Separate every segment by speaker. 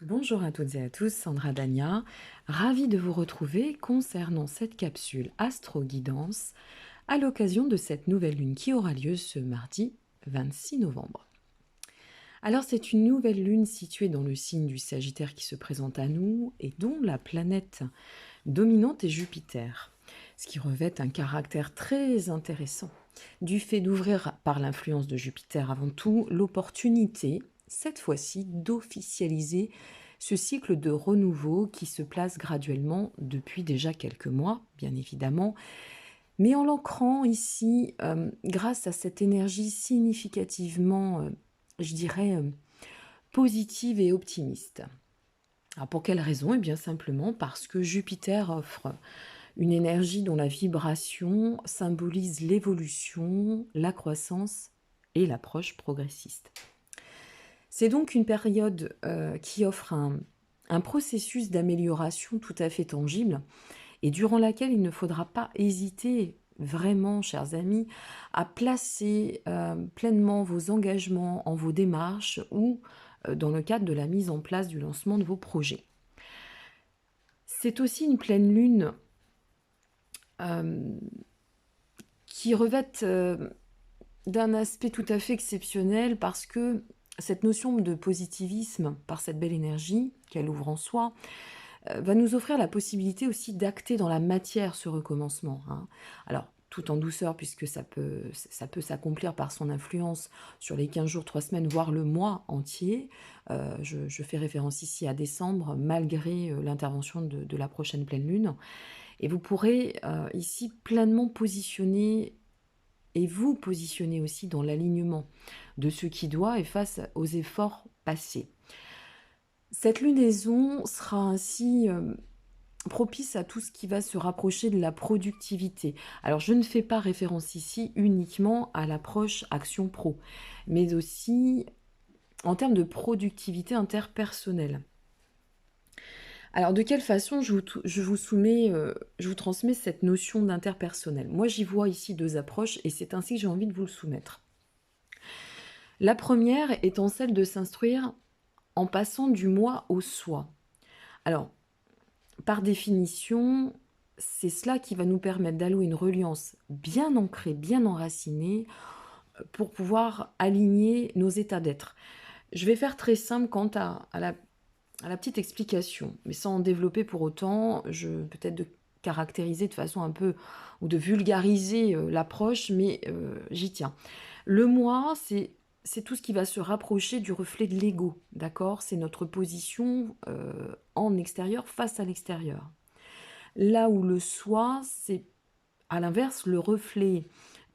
Speaker 1: Bonjour à toutes et à tous, Sandra Dania, ravie de vous retrouver concernant cette capsule Astro-Guidance à l'occasion de cette nouvelle lune qui aura lieu ce mardi 26 novembre. Alors c'est une nouvelle lune située dans le signe du Sagittaire qui se présente à nous et dont la planète dominante est Jupiter, ce qui revêt un caractère très intéressant du fait d'ouvrir par l'influence de Jupiter avant tout l'opportunité, cette fois-ci, d'officialiser ce cycle de renouveau qui se place graduellement depuis déjà quelques mois, bien évidemment, mais en l'ancrant ici, grâce à cette énergie significativement, je dirais, positive et optimiste. Alors pour quelle raison? Eh bien simplement parce que Jupiter offre une énergie dont la vibration symbolise l'évolution, la croissance et l'approche progressiste. C'est donc une période qui offre un processus d'amélioration tout à fait tangible et durant laquelle il ne faudra pas hésiter vraiment, chers amis, à placer pleinement vos engagements en vos démarches ou dans le cadre de la mise en place du lancement de vos projets. C'est aussi une pleine lune qui revêt d'un aspect tout à fait exceptionnel parce que cette notion de positivisme, par cette belle énergie qu'elle ouvre en soi, va nous offrir la possibilité aussi d'acter dans la matière ce recommencement, hein. Alors, tout en douceur, puisque ça peut s'accomplir par son influence sur les 15 jours, 3 semaines, voire le mois entier. Je fais référence ici à décembre, malgré l'intervention de la prochaine pleine lune. Et vous pourrez ici pleinement positionner et vous positionner aussi dans l'alignement de ce qui doit et face aux efforts passés. Cette lunaison sera ainsi propice à tout ce qui va se rapprocher de la productivité. Alors je ne fais pas référence ici uniquement à l'approche action pro, mais aussi en termes de productivité interpersonnelle. Alors de quelle façon je vous transmets cette notion d'interpersonnel? Moi j'y vois ici deux approches et c'est ainsi que j'ai envie de vous le soumettre. La première étant celle de s'instruire en passant du moi au soi. Alors, par définition, c'est cela qui va nous permettre d'allouer une reliance bien ancrée, bien enracinée, pour pouvoir aligner nos états d'être. Je vais faire très simple quant à la petite explication, mais sans en développer pour autant, peut-être de caractériser de façon un peu, ou de vulgariser l'approche, mais j'y tiens. Le moi, c'est tout ce qui va se rapprocher du reflet de l'ego, d'accord? C'est notre position en extérieur face à l'extérieur. Là où le soi, c'est à l'inverse le reflet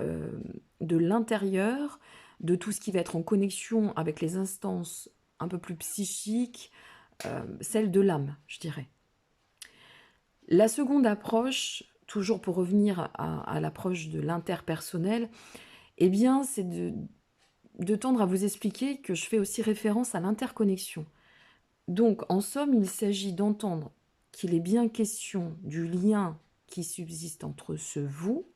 Speaker 1: euh, de l'intérieur, de tout ce qui va être en connexion avec les instances un peu plus psychiques, celle de l'âme, je dirais. La seconde approche, toujours pour revenir à l'approche de l'interpersonnel, eh bien, c'est de tendre à vous expliquer que je fais aussi référence à l'interconnexion. Donc, en somme, il s'agit d'entendre qu'il est bien question du lien qui subsiste entre ce vous,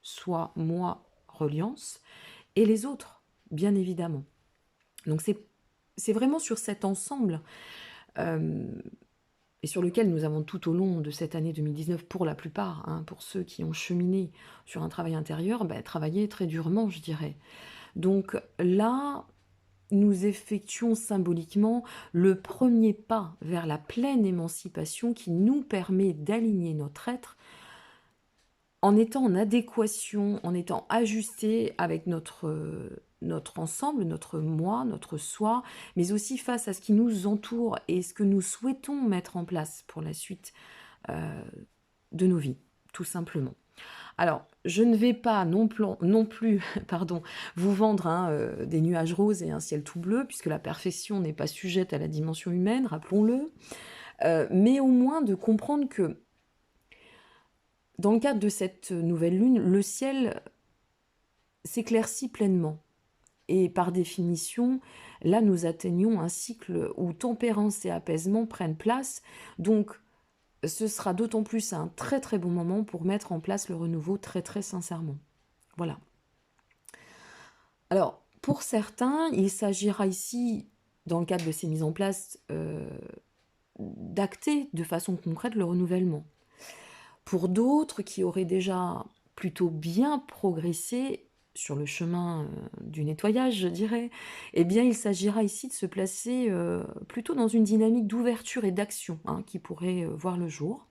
Speaker 1: soit moi, reliance, et les autres, bien évidemment. Donc, c'est vraiment sur cet ensemble euh, et sur lequel nous avons tout au long de cette année 2019, pour la plupart, hein, pour ceux qui ont cheminé sur un travail intérieur, travaillé très durement, je dirais. Donc là, nous effectuons symboliquement le premier pas vers la pleine émancipation qui nous permet d'aligner notre être en étant en adéquation, en étant ajusté avec notre ensemble, notre moi, notre soi, mais aussi face à ce qui nous entoure et ce que nous souhaitons mettre en place pour la suite de nos vies, tout simplement. Alors, je ne vais pas non plus pardon, vous vendre des nuages roses et un ciel tout bleu, puisque la perfection n'est pas sujette à la dimension humaine, rappelons-le, mais au moins de comprendre que dans le cadre de cette nouvelle lune, le ciel s'éclaircit pleinement. Et par définition, là, nous atteignons un cycle où tempérance et apaisement prennent place. Donc, ce sera d'autant plus un très très bon moment pour mettre en place le renouveau très très sincèrement. Voilà. Alors, pour certains, il s'agira ici dans le cadre de ces mises en place, d'acter de façon concrète le renouvellement. Pour d'autres qui auraient déjà plutôt bien progressé sur le chemin du nettoyage, je dirais, eh bien, il s'agira ici de se placer plutôt dans une dynamique d'ouverture et d'action hein, qui pourrait voir le jour.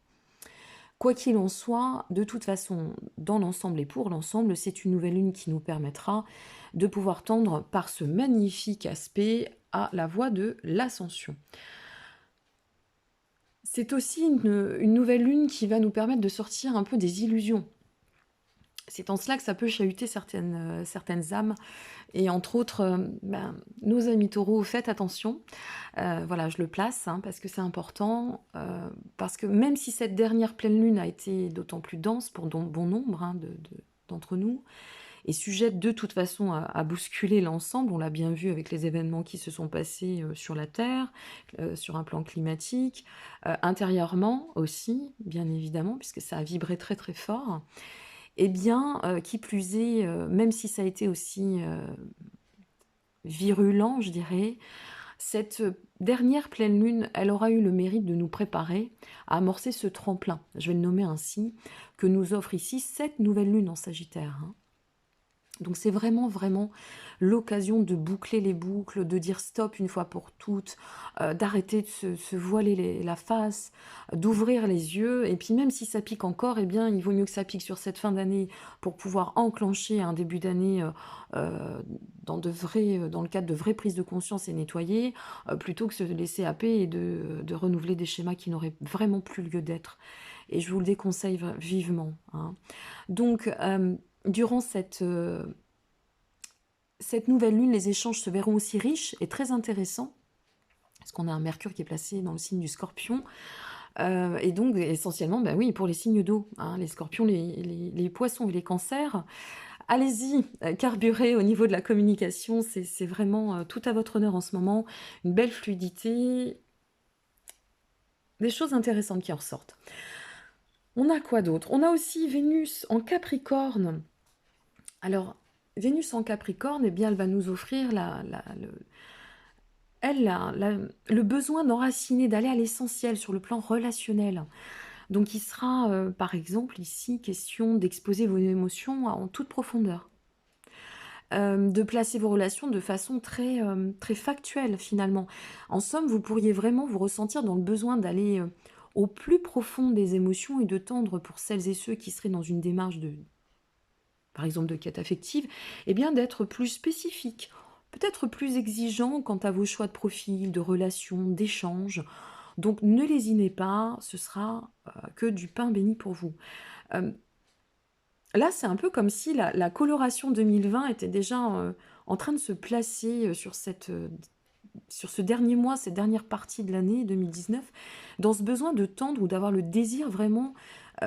Speaker 1: Quoi qu'il en soit, de toute façon, dans l'ensemble et pour l'ensemble, c'est une nouvelle lune qui nous permettra de pouvoir tendre par ce magnifique aspect à la voie de l'ascension. C'est aussi une nouvelle lune qui va nous permettre de sortir un peu des illusions. C'est en cela que ça peut chahuter certaines âmes. Et entre autres, nos amis taureaux, faites attention. Voilà, je le place hein, parce que c'est important. Parce que même si cette dernière pleine lune a été d'autant plus dense pour bon nombre hein, d'entre nous, et sujette de toute façon à bousculer l'ensemble, on l'a bien vu avec les événements qui se sont passés sur la Terre, sur un plan climatique, intérieurement aussi, bien évidemment, puisque ça a vibré très très fort. Eh bien, qui plus est, même si ça a été aussi virulent, je dirais, cette dernière pleine lune, elle aura eu le mérite de nous préparer à amorcer ce tremplin, je vais le nommer ainsi, que nous offre ici cette nouvelle lune en Sagittaire. Hein. Donc c'est vraiment, vraiment l'occasion de boucler les boucles, de dire stop une fois pour toutes, d'arrêter de se voiler la face, d'ouvrir les yeux. Et puis même si ça pique encore, eh bien il vaut mieux que ça pique sur cette fin d'année pour pouvoir enclencher un début d'année dans le cadre de vraies prises de conscience et nettoyer, plutôt que se laisser happer et de renouveler des schémas qui n'auraient vraiment plus lieu d'être. Et je vous le déconseille vivement. Hein. Donc, durant cette nouvelle lune, les échanges se verront aussi riches et très intéressants, parce qu'on a un Mercure qui est placé dans le signe du Scorpion, et donc essentiellement, ben oui, pour les signes d'eau, hein, les Scorpions, les Poissons et les Cancers. Allez-y, carburez au niveau de la communication, c'est vraiment tout à votre honneur en ce moment, une belle fluidité, des choses intéressantes qui en ressortent. On a quoi d'autre? On a aussi Vénus en Capricorne. Alors, Vénus en Capricorne, eh bien, elle va nous offrir le besoin d'enraciner, d'aller à l'essentiel sur le plan relationnel. Donc, il sera, par exemple, ici, question d'exposer vos émotions en toute profondeur. De placer vos relations de façon très, très factuelle, finalement. En somme, vous pourriez vraiment vous ressentir dans le besoin d'aller au plus profond des émotions et de tendre pour celles et ceux qui seraient dans une démarche par exemple de quête affective, eh bien d'être plus spécifique, peut-être plus exigeant quant à vos choix de profil, de relations, d'échanges. Donc ne lésinez pas, ce sera que du pain béni pour vous. Là, c'est un peu comme si la coloration 2020 était déjà en train de se placer sur ce dernier mois, cette dernière partie de l'année 2019, dans ce besoin de tendre ou d'avoir le désir vraiment,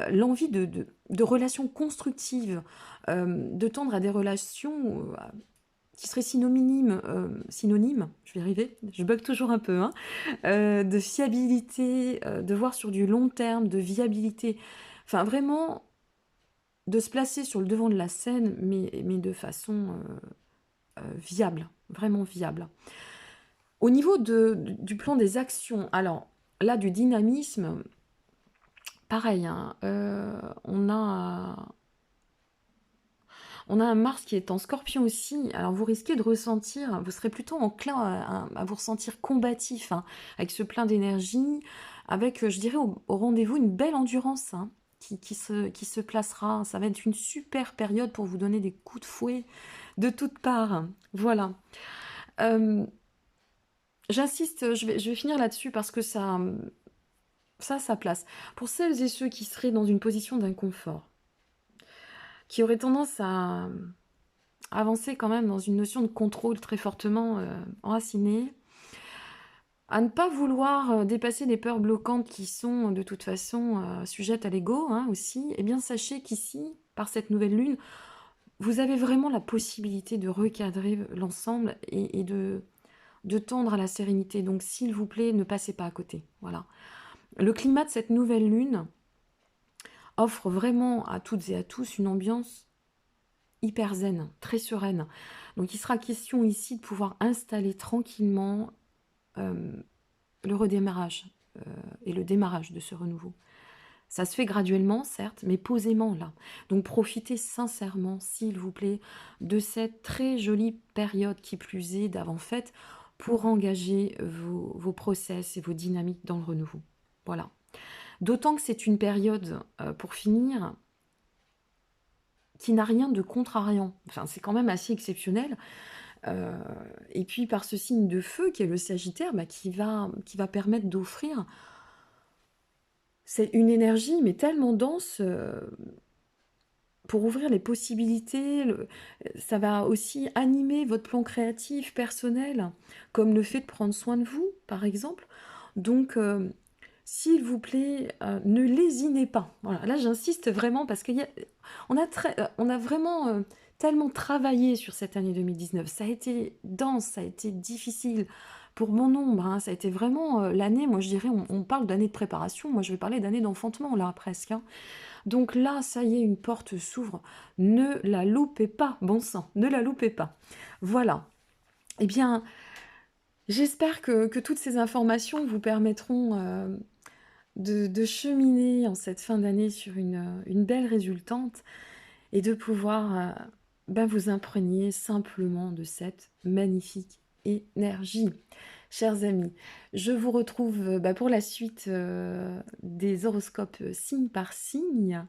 Speaker 1: l'envie de relations constructives, de tendre à des relations qui seraient synonymes, je vais y arriver, je bug toujours un peu, hein, de fiabilité, de voir sur du long terme, de viabilité, enfin vraiment de se placer sur le devant de la scène, mais de façon viable, vraiment viable. Au niveau du plan des actions, alors là, du dynamisme, pareil, hein, on a un Mars qui est en Scorpion aussi, alors vous risquez de ressentir, vous serez plutôt enclin à vous ressentir combatif, hein, avec ce plein d'énergie, avec, je dirais, au rendez-vous, une belle endurance, hein, qui se placera. Ça va être une super période pour vous donner des coups de fouet de toutes parts. Voilà. J'insiste, je vais finir là-dessus parce que ça a sa place. Pour celles et ceux qui seraient dans une position d'inconfort, qui auraient tendance à avancer quand même dans une notion de contrôle très fortement enracinée, à ne pas vouloir dépasser les peurs bloquantes qui sont de toute façon sujettes à l'ego hein, aussi, eh bien sachez qu'ici, par cette nouvelle lune, vous avez vraiment la possibilité de recadrer l'ensemble et de tendre à la sérénité. Donc s'il vous plaît, ne passez pas à côté. Voilà. Le climat de cette nouvelle lune offre vraiment à toutes et à tous une ambiance hyper zen, très sereine. Donc il sera question ici de pouvoir installer tranquillement hem, le redémarrage, et le démarrage de ce renouveau. Ça se fait graduellement, certes, mais posément là. Donc profitez sincèrement, s'il vous plaît, de cette très jolie période qui plus est d'avant-fête pour engager vos process et vos dynamiques dans le renouveau. Voilà. D'autant que c'est une période, pour finir, qui n'a rien de contrariant. Enfin, c'est quand même assez exceptionnel. Heu et puis par ce signe de feu qui est le Sagittaire, bah, qui va permettre d'offrir c'est une énergie, mais tellement dense, pour ouvrir les possibilités, ça va aussi animer votre plan créatif personnel, comme le fait de prendre soin de vous, par exemple. Donc, s'il vous plaît, ne lésinez pas. Voilà, là j'insiste vraiment parce on a vraiment, tellement travaillé sur cette année 2019. Ça a été dense, ça a été difficile pour bon nombre, hein. Ça a été vraiment, l'année, moi je dirais, on parle d'année de préparation, moi je vais parler d'année d'enfantement là presque, hein. Donc là, ça y est, une porte s'ouvre. Ne la loupez pas, bon sang, ne la loupez pas. Voilà. Eh bien, j'espère que toutes ces informations vous permettront de cheminer en cette fin d'année sur une belle résultante et de pouvoir ben, vous imprégner simplement de cette magnifique énergie. Chers amis, je vous retrouve bah, pour la suite des horoscopes signe par signe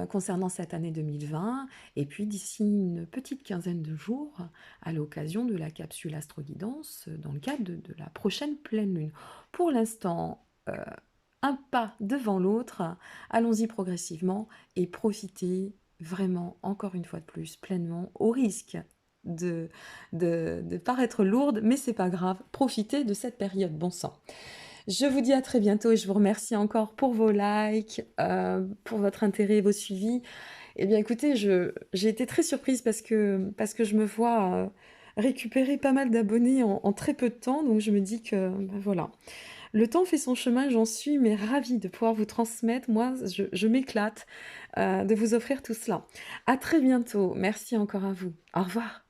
Speaker 1: concernant cette année 2020 et puis d'ici une petite quinzaine de jours à l'occasion de la capsule Astroguidance dans le cadre de la prochaine pleine lune. Pour l'instant, un pas devant l'autre, allons-y progressivement et profitez vraiment, encore une fois de plus, pleinement, au risque de, de paraître lourde, mais c'est pas grave, profitez de cette période, bon sang. Je vous dis à très bientôt et je vous remercie encore pour vos likes, pour votre intérêt, vos suivis. Eh bien écoutez, j'ai été très surprise parce que je me vois récupérer pas mal d'abonnés en très peu de temps, donc je me dis que ben voilà. Le temps fait son chemin, j'en suis mais ravie de pouvoir vous transmettre. Moi, je m'éclate de vous offrir tout cela. À très bientôt. Merci encore à vous. Au revoir.